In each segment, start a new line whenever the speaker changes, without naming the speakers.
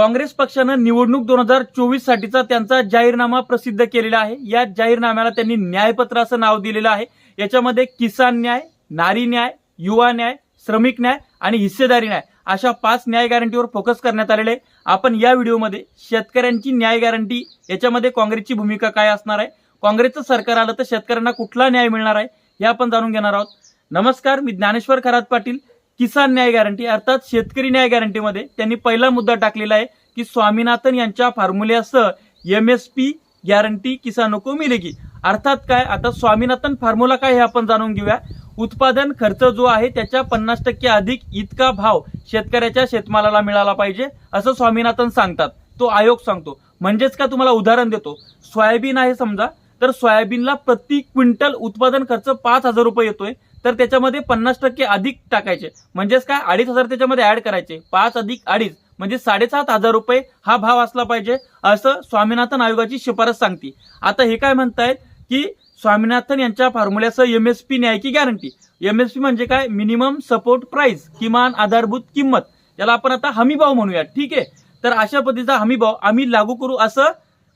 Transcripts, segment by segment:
काँग्रेस पक्षानं निवडणूक 2024 साठीचा त्यांचा जाहीरनामा प्रसिद्ध केलेला आहे। या जाहीरनाम्याला त्यांनी न्यायपत्र असं नाव दिलेलं आहे। याच्यामध्ये किसान न्याय, नारी न्याय, युवा न्याय, श्रमिक न्याय आणि हिस्सेदारी न्याय अशा 5 न्याय गॅरंटीवर फोकस करण्यात आलेले आहे। आपण या व्हिडिओमध्ये शेतकऱ्यांची न्याय गॅरंटी याच्यामध्ये काँग्रेसची भूमिका काय असणार आहे, काँग्रेसचं सरकार आलं तर शेतकऱ्यांना कुठला न्याय मिळणार आहे हे आपण जाणून घेणार आहोत। नमस्कार, मी ज्ञानेश्वर खरात पाटील। किसान न्याय गॅरंटी अर्थात शेतकरी न्याय गॅरंटीमध्ये त्यांनी पहिला मुद्दा टाकलेला आहे की स्वामीनाथन यांच्या फॉर्म्युल्यासह एमएसपी गॅरंटी किसानों को मिलेगी। अर्थात काय, आता स्वामीनाथन फॉर्म्युला काय हे आपण जाणून घेऊया। उत्पादन खर्च जो आहे त्याच्या 50% अधिक इतका भाव शेतकऱ्याच्या शेतमालाला मिळाला पाहिजे असं स्वामीनाथन सांगतात, तो आयोग सांगतो। म्हणजेच का, तुम्हाला उदाहरण देतो, सोयाबीन आहे समजा, तर सोयाबीनला प्रति क्विंटल उत्पादन खर्च 5,000 रुपये येतोय, तर त्याच्यामध्ये 50% अधिक टाकायचे, म्हणजेच काय 2,500 त्याच्यामध्ये ऍड करायचे। 5 अधिक 2.5 म्हणजे 7,500 रुपये हा भाव असला पाहिजे असं स्वामीनाथन आयोगाची शिफारस सांगते। आता हे काय म्हणतायत की स्वामीनाथन यांच्या फॉर्म्युल्यासह एमएसपी न्याय की गॅरंटी। एमएसपी म्हणजे काय, मिनिमम सपोर्ट प्राइस, किमान आधारभूत किंमत, याला आपण आता हमी भाव म्हणूया, ठीक आहे। तर अशा पद्धतीचा हमी भाव आम्ही लागू करू असं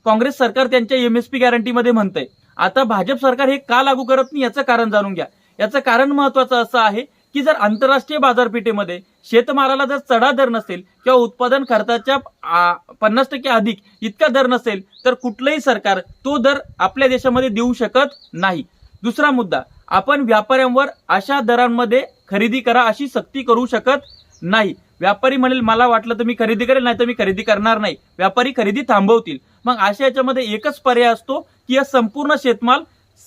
काँग्रेस सरकार त्यांच्या एमएसपी गॅरंटीमध्ये म्हणतंय। आता भाजप सरकार हे का लागू करत नाही याचं कारण जाणून घ्या। याचं कारण महत्वाचं असं आहे की जर आंतरराष्ट्रीय बाजारपेठेमध्ये शेतमालाला जर चढा दर नसेल किंवा उत्पादन खर्चाच्या 50% अधिक इतका दर नसेल तर कुठलंही सरकार तो दर आपल्या देशामध्ये देऊ शकत नाही। दुसरा मुद्दा, आपण व्यापाऱ्यांवर अशा दरांमध्ये खरेदी करा अशी सक्ती करू शकत नाही। व्यापारी म्हणेल मला वाटलं तर मी खरेदी करेल, नाही तर मी खरेदी करणार नाही, व्यापारी खरेदी थांबवतील। मग अशा याच्यामध्ये एकच पर्याय असतो की या संपूर्ण शेतमाल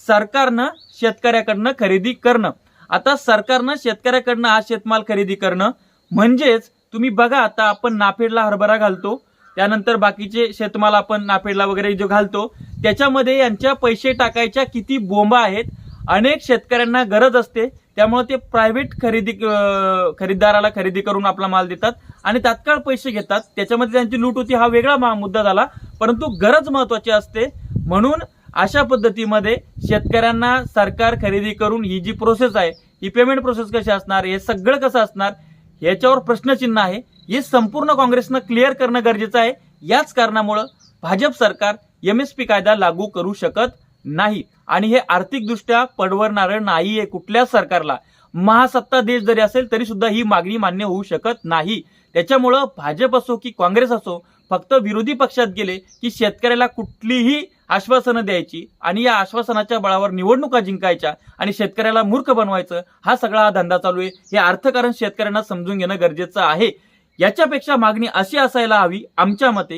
सरकारनं शेतकऱ्याकडनं खरेदी करणं। आता सरकारनं शेतकऱ्याकडनं हा शेतमाल खरेदी करणं म्हणजेच तुम्ही बघा, आता आपण नाफेडला हरभरा घालतो, त्यानंतर बाकीचे शेतमाल आपण नाफेडला वगैरे जो घालतो, त्याच्यामध्ये यांच्या पैसे टाकायच्या किती बोंबा आहेत। अनेक शेतकऱ्यांना गरज असते, त्यामुळे ते प्रायव्हेट खरेदीदाराला खरेदी करून आपला माल देतात आणि तात्काळ पैसे घेतात, त्याच्यामध्ये त्यांची लूट होती, हा वेगळा मुद्दा झाला। परंतु गरज महत्वाची असते, म्हणून अशा पद्धतीमध्ये शेतकऱ्यांना सरकार खरेदी करून ही जी प्रोसेस आहे, ही पेमेंट प्रोसेस कशी असणार, हे सगळं कसं असणार याच्यावर प्रश्नचिन्ह आहे। हे संपूर्ण काँग्रेसनं क्लिअर करणं गरजेचं आहे। याच कारणामुळे भाजप सरकार एमएसपी कायदा लागू करू शकत नाही आणि हे आर्थिकदृष्ट्या परवडणारं नाहीये कुठल्याच सरकारला। महासत्ता देश जरी असेल तरी सुद्धा ही मागणी मान्य होऊ शकत नाही। त्याच्यामुळं भाजप असो की काँग्रेस असो, फक्त विरोधी पक्षात गेले की शेतकऱ्याला कुठलीही आश्वासनं द्यायची आणि या आश्वासनाच्या बळावर निवडणुका जिंकायच्या आणि शेतकऱ्याला मूर्ख बनवायचं, हा सगळा हा धंदा चालू आहे। हे अर्थकारण शेतकऱ्यांना समजून घेणं गरजेचं आहे। याच्यापेक्षा मागणी अशी असायला हवी आमच्या मते,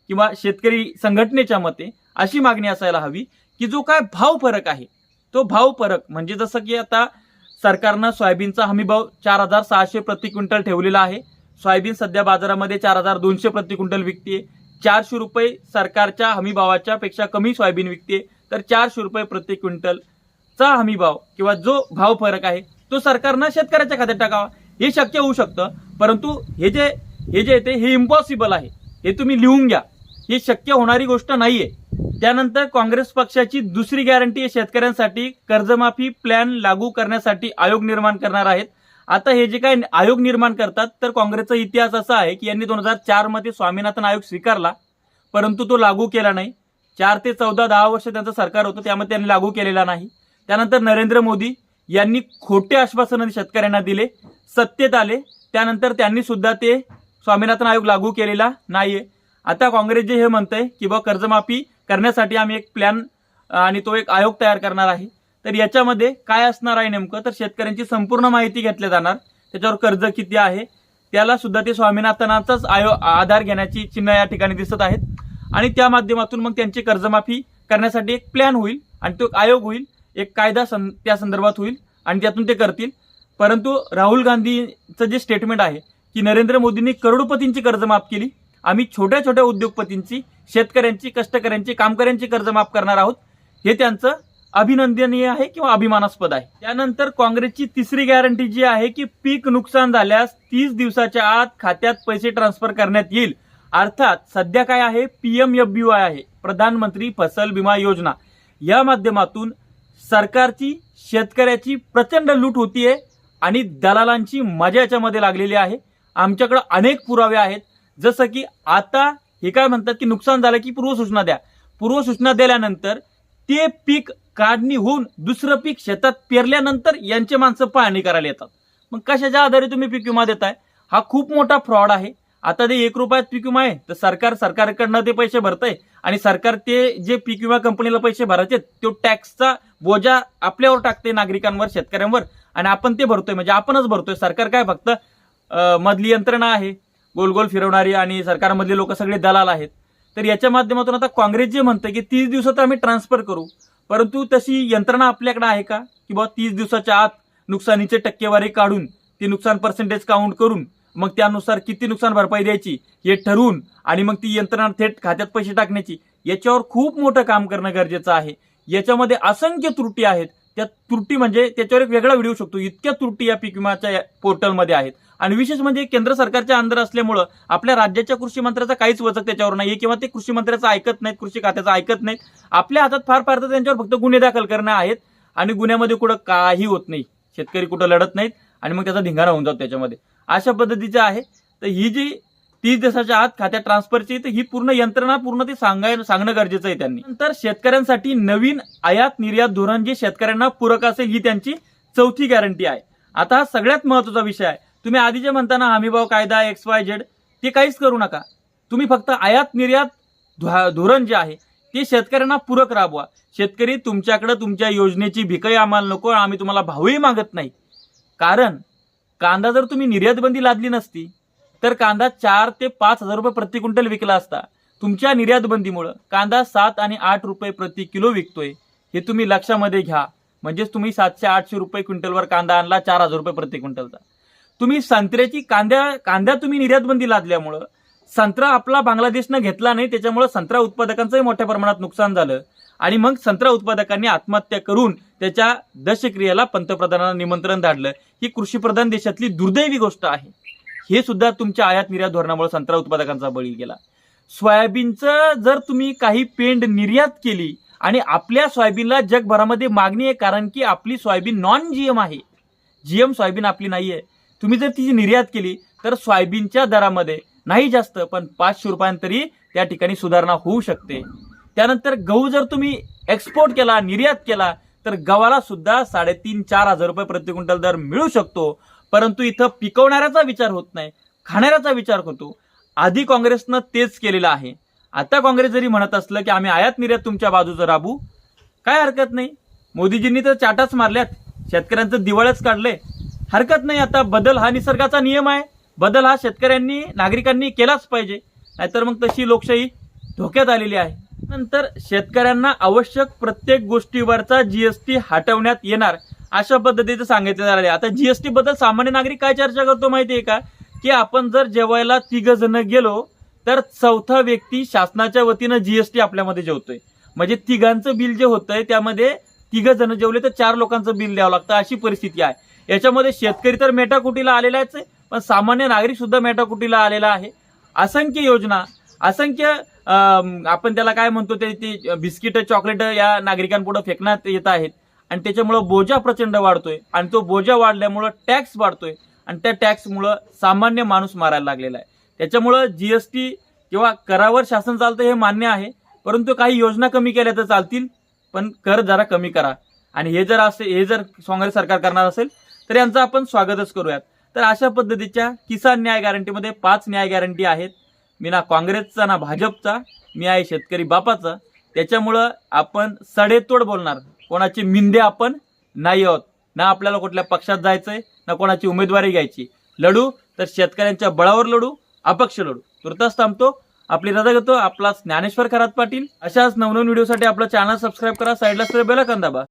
किंवा शेतकरी संघटनेच्या मते अशी मागणी असायला हवी की जो काय भाव फरक आहे, तो भाव फरक म्हणजे जसं की आता सरकारनं सोयाबीनचा हमी भाव 4,600 प्रति क्विंटल ठेवलेला आहे। सोयाबीन सध्या बाजारामध्ये 4,200 प्रति क्विंटल विकते। 400 रुपये सरकारच्या हमी भावाच्या पेक्षा कमी सोयाबीन विकते, तर 400 रुपये प्रति क्विंटलचा हमी भाव किंवा जो भाव फरक आहे तो सरकारनं शेतकऱ्याच्या खात्यात टाकावा। हे शक्य होऊ शकतं, परंतु हे जे येते हे इम्पॉसिबल आहे, हे तुम्ही लिहून घ्या, ही शक्य होणारी गोष्ट नाहीये। त्यानंतर काँग्रेस पक्षाची दुसरी गॅरंटी शेतकऱ्यांसाठी कर्जमाफी प्लॅन लागू करण्यासाठी आयोग निर्माण करणार आहेत। आता हे जे काय आयोग निर्माण करतात, तर काँग्रेसचा इतिहास असा आहे की यांनी 2004 मध्ये स्वामीनाथन आयोग स्वीकारला, परंतु तो लागू केला नाही। 4 ते 14 10 वर्ष त्यांचं सरकार होतं, त्यामध्ये त्यांनी लागू केलेला नाही। त्यानंतर नरेंद्र मोदी यांनी खोटे आश्वासनं शेतकऱ्यांना दिले, सत्तेत आले, त्यानंतर त्यांनी सुद्धा ते स्वामीनाथन आयोग लागू केलेला नाहीये। आता काँग्रेस जे हे म्हणतंय की बा कर्जमाफी करण्यासाठी आम्ही एक प्लॅन आणि तो एक आयोग तयार करणार आहे, तर याच्यामध्ये काय असणार आहे नेमकं, तर शेतकऱ्यांची संपूर्ण माहिती घेतली जाणार, त्याच्यावर कर्ज किती आहे त्याला सुद्धा ते स्वामीनाथनाचाच आधार घेण्याची चिन्ह या ठिकाणी दिसत आहेत आणि त्या माध्यमातून मग त्यांची कर्जमाफी करण्यासाठी एक प्लॅन होईल आणि तो आयोग होईल, एक कायदा त्या संदर्भात होईल आणि त्यातून ते करतील। परंतु राहुल गांधीचं जे स्टेटमेंट आहे की नरेंद्र मोदींनी करोडपतींची कर्ज माफ केली, आम्ही छोट्या छोट्या उद्योगपतींची, शेतकऱ्यांची, कष्टकऱ्यांची, कामकऱ्यांची कर्ज माफ करणार आहोत, हे त्यांचं अभिनंदनीय आहे किंवा अभिमानास्पद आहे। त्यानंतर काँग्रेसची तिसरी गॅरंटी जी आहे की पीक नुकसान झाल्यास 30 दिवसाच्या आत खात्यात पैसे ट्रान्सफर करण्यात येईल। अर्थात सध्या काय आहे, PMFBY आहे, प्रधानमंत्री फसल विमा योजना, या माध्यमातून सरकारची शेतकऱ्याची प्रचंड लूट होतीये आणि दलालांची मजा याच्यामध्ये लागलेली आहे। आमच्याकडे अनेक पुरावे आहेत, जसं की आता हे काय म्हणतात की नुकसान झालं की पूर्वसूचना द्या. पूर्वसूचना दिल्यानंतर ते पीक काढणी होऊन दुसरं पीक शेतात पेरल्यानंतर यांचे माणसं पाहणी करायला येतात. मग कशाच्या आधारे तुम्ही पीक विमा देताय? हा खूप मोठा फ्रॉड आहे. आता ते 1 रुपयात पीक विमा आहे तर सरकारकडनं ते पैसे भरतंय आणि सरकार ते जे पीक विमा कंपनीला पैसे भरायचे तो टॅक्सचा बोजा आपल्यावर टाकते, नागरिकांवर, शेतकऱ्यांवर, आणि आपण ते भरतोय. म्हणजे आपणच भरतोय. सरकार काय फक्त मधली यंत्रणा आहे, गोल गोल फिरवणारी, आणि सरकारमधले लोक सगळे दलाल आहेत. तर याच्या माध्यमातून आता काँग्रेस जे म्हणते की 30 दिवसात आम्ही ट्रान्सफर करू, परंतु तशी यंत्रणा आपल्याकडे आहे का की बाबा 30 दिवसाच्या आत नुकसानीचे टक्केवारी काढून ती नुकसान पर्सेंटेज काउंट करून मग त्यानुसार किती नुकसान भरपाई द्यायची हे ठरवून आणि मग ती यंत्रणा थेट खात्यात पैसे टाकण्याची, याच्यावर खूप मोठं काम करणं गरजेचं आहे. याच्यामध्ये असंख्य त्रुटी आहेत. त्या त्रुटी म्हणजे त्याच्यावर एक वेगळा व्हिडिओ शकतो, इतक्या त्रुटी या पीक विमाच्या पोर्टलमध्ये आहेत. आणि विशेष म्हणजे केंद्र सरकारच्या अंडर असल्यामुळं आपल्या राज्याच्या कृषी मंत्र्याचा काहीच वचक त्याच्यावर नाही, किंवा ते कृषी मंत्र्याचं ऐकत नाहीत, कृषी खात्याचं ऐकत नाहीत. आपल्या हातात फार फार तर त्यांच्यावर फक्त गुन्हे दाखल करणं आहेत आणि गुन्ह्यामध्ये कुठं काही होत नाही. शेतकरी कुठं लढत नाहीत आणि मग त्याचा धिंगाणा होऊन जातो त्याच्यामध्ये. अशा पद्धतीचं आहे. तर ही जी 30 दिवसाच्या आत खात्यात ट्रान्सफरची, तर ही पूर्ण यंत्रणा पूर्ण ते सांगणं गरजेचं आहे त्यांनी. नंतर शेतकऱ्यांसाठी नवीन आयात निर्यात धोरण जे शेतकऱ्यांना पूरक असेल, ही त्यांची 4थी गॅरंटी आहे. आता हा सगळ्यात महत्त्वाचा विषय आहे. तुम्ही आधी जे म्हणताना हमीभाव कायदा XYZ ते काहीच करू नका. तुम्ही फक्त आयात निर्यात धोरण जे आहे ते शेतकऱ्यांना पूरक राबवा. शेतकरी तुमच्याकडे तुमच्या योजनेची भिकही आम्हाला नको, आम्ही तुम्हाला भावही मागत नाही. कारण कांदा जर तुम्ही निर्यात बंदी लादली नसती तर कांदा 4 ते 5 हजार रुपये प्रति क्विंटल विकला असता. तुमच्या निर्यात बंदीमुळे कांदा 7 आणि 8 रुपये प्रति किलो विकतोय. हे तुम्ही लक्षामध्ये घ्या. म्हणजेच तुम्ही 700-800 रुपये क्विंटलवर कांदा आणला 4,000 रुपये प्रति क्विंटलचा. तुम्ही संत्र्याची कांद्या तुम्ही निर्यात बंदी लादल्यामुळं संत्रा आपला बांगलादेशनं घेतला नाही, त्याच्यामुळे संत्रा उत्पादकांचंही मोठ्या प्रमाणात नुकसान झालं. आणि मग संत्रा उत्पादकांनी आत्महत्या करून त्याच्या दशक्रियेला पंतप्रधानांना निमंत्रण धाडलं. ही कृषीप्रधान देशातली दुर्दैवी गोष्ट आहे. हे सुद्धा तुमच्या आयात निर्यात धोरणामुळे संत्रा उत्पादकांचा बळी गेला. सोयाबीनचं जर तुम्ही काही पेंड निर्यात केली आणि आपल्या सोयाबीनला जगभरामध्ये मागणी आहे, कारण की आपली सोयाबीन नॉन GM आहे, GM सोयाबीन आपली नाही आहे. तुम्ही जर तिची निर्यात केली तर सोयाबीनच्या दरामध्ये नाही जास्त पण 500 रुपयांतरी त्या ठिकाणी सुधारणा होऊ शकते. त्यानंतर गहू जर तुम्ही एक्सपोर्ट केला, निर्यात केला, तर गव्हाला सुद्धा 3,500-4 हजार रुपये प्रति क्विंटल दर मिळू शकतो. परंतु इथं पिकवणाऱ्याचा विचार होत नाही, खाणाऱ्याचा विचार होतो. आधी काँग्रेसनं तेच केलेलं आहे. आता काँग्रेस जरी म्हणत असलं की आम्ही आयात निर्यात तुमच्या बाजूचं राबू, काय हरकत नाही. मोदीजींनी तर चाटाच मारल्यात, शेतकऱ्यांचं दिवाळच काढलंय. हरकत नाही. आता बदल हा निसर्गाचा नियम आहे. बदल हा शेतकऱ्यांनी, नागरिकांनी केलाच पाहिजे, नाहीतर मग तशी लोकशाही धोक्यात आलेली आहे. नंतर शेतकऱ्यांना आवश्यक प्रत्येक गोष्टीवरचा GST हटवण्यात येणार, अशा पद्धतीचं सांगितलं झालं आहे. आता GST बद्दल सामान्य नागरिक काय चर्चा करतो माहितीये का, की आपण जर जेवायला 3 जण गेलो तर 4था व्यक्ती शासनाच्या वतीनं GST आपल्यामध्ये जेवतोय. म्हणजे 3घांचं बिल जे होतंय त्यामध्ये 3 जण जेवले तर 4 लोकांचं बिल द्यावं लागतं, अशी परिस्थिती आहे. याच्यामध्ये शेतकरी तर मेटाकुटीला आलेला आहे, पण सामान्य नागरिक सुद्धा मेटाकुटीला आलेला आहे. असंख्य योजना, असंख्य आपण त्याला काय म्हणतो ते बिस्किट, चॉकलेट या नागरिकांपुढे फेकण्यात येत आहेत आणि त्याच्यामुळे बोजा प्रचंड वाढतोय. आणि तो बोजा वाढल्यामुळं टॅक्स वाढतोय आणि त्या टॅक्समुळं सामान्य माणूस मारायला लागलेला आहे. त्याच्यामुळं GST किंवा करावर शासन चालतं हे मान्य आहे, परंतु काही योजना कमी केल्या तर चालतील, पण कर जरा कमी करा. आणि हे जर काँग्रेस सरकार करणार असेल तर यांचं आपण स्वागतच करूयात. तर अशा पद्धतीच्या किसान न्याय गॅरंटीमध्ये 5 न्याय गॅरंटी आहेत. मी ना काँग्रेसचा ना भाजपचा, मी आहे शेतकरी बापाचा. त्याच्यामुळं आपण सडेतोड बोलणार, कोणाची मिंदे आपण नाही आहोत. ना आपल्याला कुठल्या पक्षात जायचंय, ना कोणाची उमेदवारी घ्यायची. लढू तर शेतकऱ्यांच्या बळावर लढू, अपक्ष लढू. तुर्तास थांबतो, आपली रजा घेतो. आपला ज्ञानेश्वर खरात पाटील. अशाच नवनवीन व्हिडिओसाठी आपलं चॅनल सबस्क्राईब करा, साईडला बेल आयकॉन दाबा.